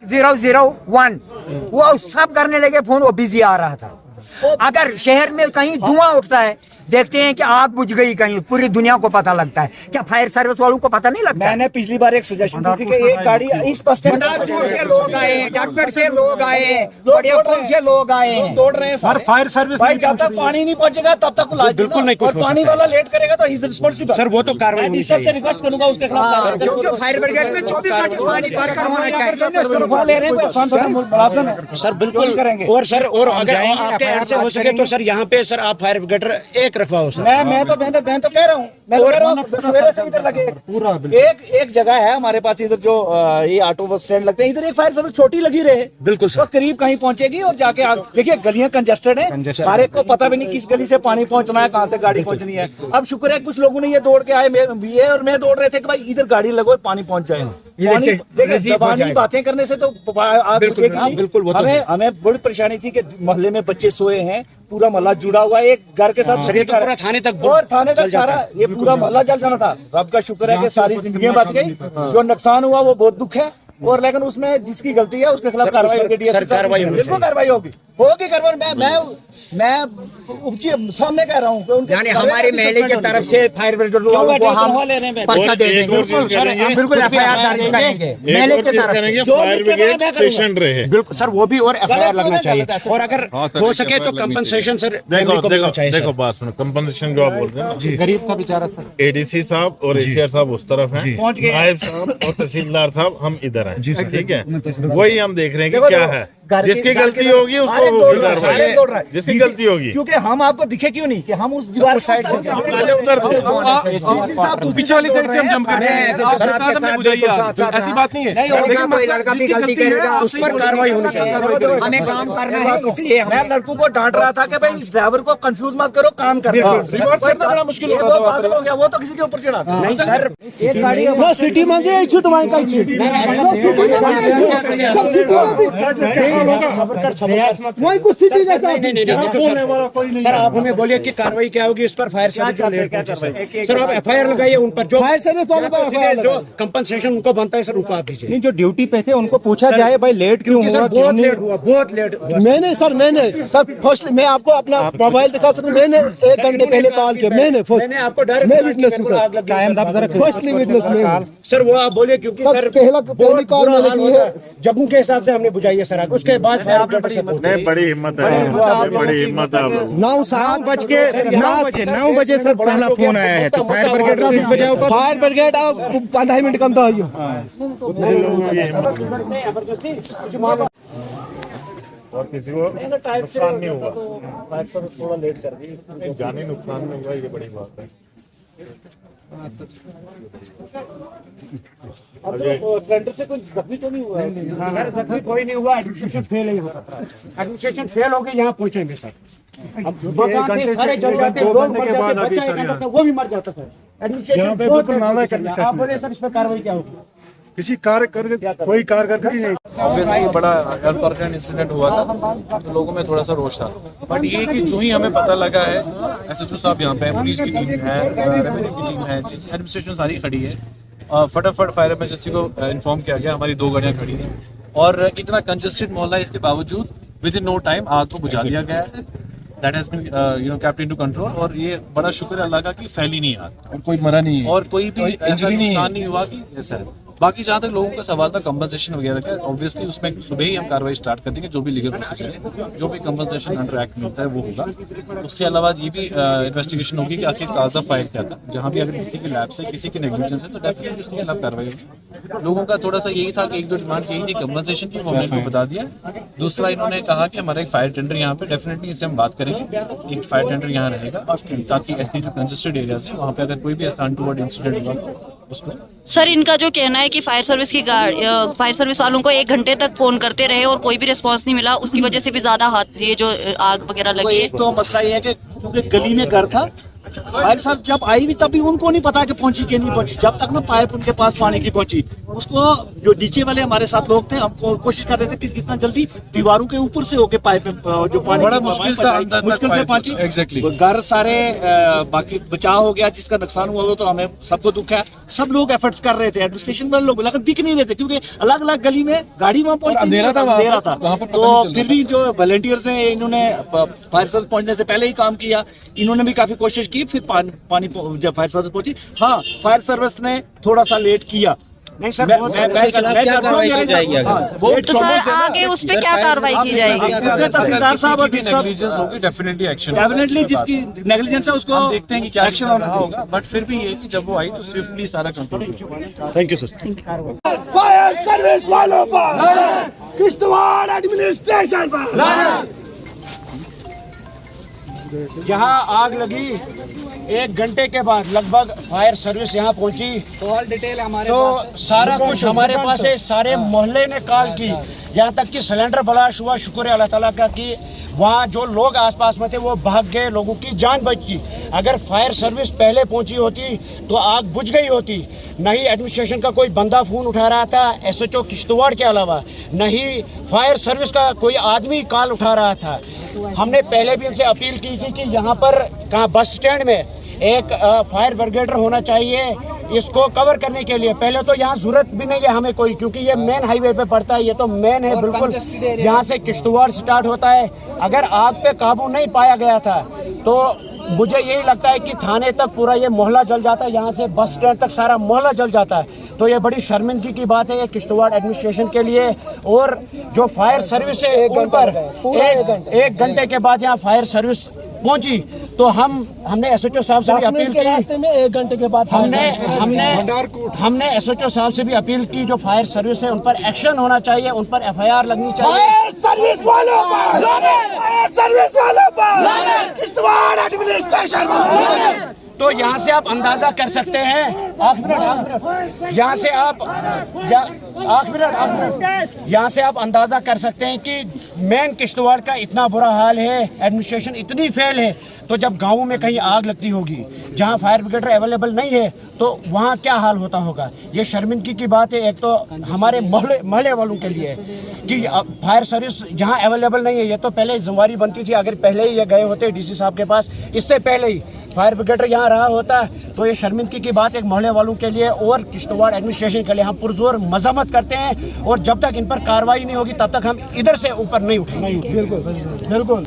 001 वो सब करने लगे फोन, वो बिजी आ रहा था। अगर शहर में कहीं धुआं उठता है, देखते हैं कि आग बुझ गई कहीं, पूरी दुनिया को पता लगता है। क्या फायर सर्विस वालों को पता नहीं लगता? मैंने पिछली बार एक सजेशन दी थी कि एक गाड़ी इस बस स्टैंड से लोग आए, डॉक्टर से लोग आए, बड़ियापुर से लोग आए, दौड़ रहे हैं सर। फायर सर्विस भाई जब तक पानी नहीं पहुंचेगा तब तक बिल्कुल नहीं, और पानी वाला लेट करेगा तो इज रिस्पांसिबल। सर वो तो कार्रवाई होनी चाहिए। सबसे रिक्वेस्ट करूंगा उसके खिलाफ, क्योंकि फायर ब्रिगेड में 24 घंटे पानी पार करवाना चाहिए। ले रहे हैं सर बिल्कुल करेंगे। और सर और अगर आपके ऐड से हो सके तो सर यहाँ पे सर आप फायर ब्रिगेड एक रखवाओ सर। मैं तो कह रहा हूँ, मैं कह रहा हूँ सवेरे से इधर लगे पूरा एक जगह है हमारे पास इधर जो ये ऑटो बस स्टैंड लगते हैं, इधर एक फायर सर्विस छोटी लगी रहे बिल्कुल सर, तो करीब कहीं पहुंचेगी और जाके देखिए गलियां कंजेस्टेड है, हर एक को पता भी नहीं किस गली से पानी पहुंचना है, कहाँ से गाड़ी पहुंचनी है। अब शुक्र है कुछ लोगों ने ये दौड़ के आए, ये और मैं दौड़ रहे थे कि भाई इधर गाड़ी लगो पानी पहुंच जाए। जबानी बातें करने से तो बिल्कुल हमें बड़ी परेशानी थी कि मोहल्ले में बच्चे सोए हैं, पूरा मोहल्ला जुड़ा हुआ है एक घर के साथ, पूरा थाने तक और थाने तक सारा ये पूरा मोहल्ला जल जाना था। रब का शुक्र है कि सारी जिंदगियां बच गई, जो नुकसान हुआ वो बहुत दुख है। और लेकिन उसमें जिसकी गलती है उसके खिलाफ कार्रवाई बिल्कुल कार्रवाई होगी मैं सामने कह रहा हूँ यानी हमारे महल्ले की तरफ से फायर ब्रिगेड वालों को हम पर्चा दे देंगे, बिल्कुल एफआईआर दर्ज करेंगे महल्ले की तरफ से। फायर ब्रिगेड स्टेशन रहे बिल्कुल सर, वो भी और एफआईआर लगना चाहिए और अगर हो सके तो कंपनसेशन सर देखो बात सुनो, कंपनसेशन जो आप बोल रहे हैं ना, गरीब का बेचारा सर। एडीसी साहब और एसीआर साहब उस तरफ हैं, नायब साहब और तहसीलदार साहब हम इधर हैं, ठीक है। वही हम देख रहे हैं कि क्या है, जिसकी गलती होगी उसको होगी कार्रवाई, जिसकी गलती होगी। क्योंकि हम आपको दिखे क्यों नहीं कि हम उस दीवार साइड से उधर पीछे वाली साइड से हम जंप कर रहे हैं, ऐसी बात नहीं है। कोई लड़का भी गलती करेगा उस पर कार्रवाई होनी चाहिए, हमें काम करना है। इसलिए मैं लड़कों को डांट रहा था कि भाई इस ड्राइवर को कंफ्यूज मत करो, काम कर रिवर्स करना बड़ा मुश्किल हो गया, वो तो किसी के ऊपर चढ़ा नहीं सर। एक गाड़ी वो सिटी में से इच्छू तुम्हारी का वही कुछ सिटी जैसा सर। आप हमें बोलिए कि कार्रवाई क्या होगी इस पर, फायर सर्विस सर आप एफआईआर लगाइए उन पर, जो फायर सर्विस वालों पर जो कंपनसेशन उनको बनता है सर उनको आप दीजिए। नहीं, जो ड्यूटी पे थे उनको पूछा जाए भाई लेट क्यों हुआ, बहुत लेट। मैंने सर फर्स्ट मैं आपको अपना मोबाइल दिखा सकूं, मैंने 1 घंटे पहले कॉल किया, मैंने आपको डायरेक्ट मैं विटनेस हूं सर, टाइम आप जरा फर्स्टली विटनेस में सर वो आप बोलिए क्योंकि सर पहली कॉल मैंने की है, जम्मू के हिसाब से हमने बुझाई है सर, उसके बाद बड़ी हिम्मत है, बड़ी हिम्मत है। 9 बजे सर पहला फोन आया है, तो फायर ब्रिगेड को इस बजाय फायर ब्रिगेड 15 मिनट कम था। और किसी को नुकसान नहीं हुआ, फायर सर्विस थोड़ा लेट कर दी, जानी नुकसान नहीं हुआ, ये बड़ी बात है। अब तो सिलेंडर से कोई जख्मी तो नहीं हुआ है? जख्मी कोई नहीं हुआ, एडमिनिस्ट्रेशन फेल ही हुआ, एडमिनिस्ट्रेशन फेल हो गए, यहाँ पहुंचेंगे सर। अब 2 घंटे सारे जल जाते, लोग मर जाते, बच्चा एक घंटा वो भी मर जाता सर। एडमिनिस्ट्रेशन आप बोले सर इस पर कार्रवाई क्या होगी? किसी कार्य करके कोई कार्य करके नहीं। ऑब्वियसली बड़ा अनफॉर्चुनेट इंसिडेंट हुआ था, तो लोगों में थोड़ा सा रोष था, बट ये कि जो ही हमें पता लगा है, एसएचओ साहब यहाँ पे है, पुलिस की टीम है, रेवेन्यू की टीम है, एडमिनिस्ट्रेशन सारी खड़ी है, फटाफट फायर इमरजेंसी को इन्फॉर्म किया गया, हमारी 2 गाड़ियाँ खड़ी हैं और इतना कंजेस्टेड मोहल्ला इसके बावजूद विद इन नो टाइम आग को बुझा लिया गया है। That has been kept into control और ये बड़ा शुक्र है अल्लाह का कि फैली नहीं आग और कोई मरा नहीं है और कोई भी ऐसा नुकसान नहीं हुआ कि ऐसा है। बाकी जहाँ तक लोगों का सवाल था कंपनसेशन वगैरह का, ऑब्वियसली उसमें सुबह ही हम कार्रवाई स्टार्ट कर देंगे, जो भी लीगल प्रोसीजर है, जो भी कंपनसेशन अंडर एक्ट मिलता है वो होगा। उससे अलावा ये भी इन्वेस्टिगेशन होगी कि आखिर काज ऑफ फायर क्या था, जहाँ भी अगर किसी की लैब से किसी की नेग्लिजेंस है तो डेफिनेटली उसके खिलाफ कार्रवाई होगी। लोगों का थोड़ा सा यही था कि 1-2 डिमांड्स यही थी कंपनसेशन की, वो हमने इनको बता दिया। दूसरा इन्होंने कहा कि हमारा एक फायर टेंडर यहाँ पे, डेफिनेटली इससे हम बात करेंगे, एक फायर टेंडर यहाँ रहेगा ताकि ऐसी जो कंजेस्टेड एरियाज है वहाँ पे अगर कोई भी ऐसा अनटूवर्ड इंसिडेंट हुआ तो उसको। सर इनका जो कहना है कि फायर सर्विस वालों को 1 घंटे तक फोन करते रहे और कोई भी रिस्पांस नहीं मिला, उसकी वजह से भी ज्यादा ये जो आग वगैरह लगी है। एक तो मसला ये है कि क्योंकि गली में घर था फायर सर्विस जब आई भी तब भी उनको नहीं पता कि पहुंची कि नहीं पहुंची, जब तक ना पाइप उनके पास पानी की पहुंची। उसको जो नीचे वाले हमारे साथ लोग थे, हमको कोशिश कर रहे थे कि कितना जल्दी दीवारों के ऊपर से होके पाइप जो पानी बड़ा मुश्किल था, अंदर तक मुश्किल से पाइप पहुंची। एग्जैक्टली घर सारे बाकी बचाव हो गया, जिसका नुकसान हुआ वो तो हमें सबको दुख है। सब लोग एफर्ट्स कर रहे थे, एडमिनिस्ट्रेशन वाले लोग लेकिन दिख नहीं रहे थे क्योंकि अलग अलग गली में गाड़ी वहाँ पहुंचती अंधेरा था, वहाँ पर पता नहीं तो चल फिर भी जो वॉलंटियर्स हैं इन्होंने फायर सर्विस पहुंचने से पहले ही काम किया, इन्होंने भी काफी कोशिश की, फिर पानी जब फायर सर्विस पहुंची। हाँ, फायर सर्विस ने थोड़ा सा लेट किया। नहीं सर, तो सर आगे उस पे क्या कार्रवाई की जाएगी? इसमें तहसीलदार साहब और नेग्लिजेंस होगी, डेफिनेटली एक्शन डेफिनेटली जिसकी नेग्लिजेंस है उसको हम देखते हैं कि क्या एक्शन हो रहा होगा, बट फिर भी ये कि जब वो आई तो स्विफ्टली सारा कंट्रोल हुआ। Thank you sir. Fire service वालों पर, किश्तवाड़ एडमिनिस्ट्रेशन पर। यहाँ आग लगी 1 घंटे के बाद लगभग फायर सर्विस यहाँ पहुंची तो ऑल डिटेल हमारे तो सारा कुछ हमारे पास है। सारे मोहल्ले ने कॉल की, यहाँ तक कि सिलेंडर ब्लास्ट हुआ। शुक्र है अल्लाह ताला का कि वहाँ जो लोग आसपास में थे वो भाग गए, लोगों की जान बची। अगर फायर सर्विस पहले पहुंची होती तो आग बुझ गई होती। नहीं एडमिनिस्ट्रेशन का कोई बंदा फ़ोन उठा रहा था SHO किश्तवाड़ के अलावा, नहीं फायर सर्विस का कोई आदमी कॉल उठा रहा था। हमने पहले भी इनसे अपील की थी कि यहाँ पर कहाँ बस स्टैंड में एक फायर ब्रिगेडर होना चाहिए इसको कवर करने के लिए। पहले तो यहाँ जरूरत भी नहीं है हमें कोई, क्योंकि ये मेन हाईवे पे पड़ता है, ये तो मेन है बिल्कुल, यहाँ से किश्तवाड़ स्टार्ट होता है। अगर आग पे काबू नहीं पाया गया था तो मुझे यही लगता है कि थाने तक पूरा ये मोहल्ला जल जाता है, यहाँ से बस स्टैंड तक सारा मोहल्ला जल जाता है। तो ये बड़ी शर्मिंदगी की बात है ये किश्तवाड़ एडमिनिस्ट्रेशन के लिए। और जो फायर सर्विस है उन पर 1 घंटे के बाद यहाँ फायर सर्विस पहुंची तो हमने SHO साहब से भी अपील की। रास्ते में 1 घंटे के बाद हमने SHO साहब से भी अपील की, जो फायर सर्विस है उन पर एक्शन होना चाहिए, उन पर FIR लगनी चाहिए। फायर सर्विस वालों पर, फायर सर्विस वालों पर, किश्तवाड़ एडमिनिस्ट्रेशन पर। तो यहाँ से आप अंदाजा कर सकते हैं, यहाँ से आप यहाँ से आप अंदाजा कर सकते हैं कि मेन किश्तवाड़ का इतना बुरा हाल है, एडमिनिस्ट्रेशन इतनी फेल है। तो जब गाँव में कहीं आग लगती होगी जहाँ फायर ब्रिगेडर अवेलेबल नहीं है तो वहाँ क्या हाल होता होगा। ये शर्मिंदगी की बात है एक तो हमारे मोहल्ले वालों के लिए कि फायर सर्विस यहाँ अवेलेबल नहीं है। ये तो पहले जिम्मेवारी बनती थी, अगर पहले ही ये गए होते DC साहब के पास, इससे पहले ही फायर ब्रिगेडर यहाँ रहा होता, तो ये शर्मिंदगी की बात एक मोहल्ले वालों के लिए और किश्तवाड़ एडमिनिस्ट्रेशन के लिए। हम पुरजोर मजम्मत करते हैं और जब तक इन पर कार्रवाई नहीं होगी तब तक हम इधर से ऊपर नहीं उठेंगे। बिल्कुल बिल्कुल।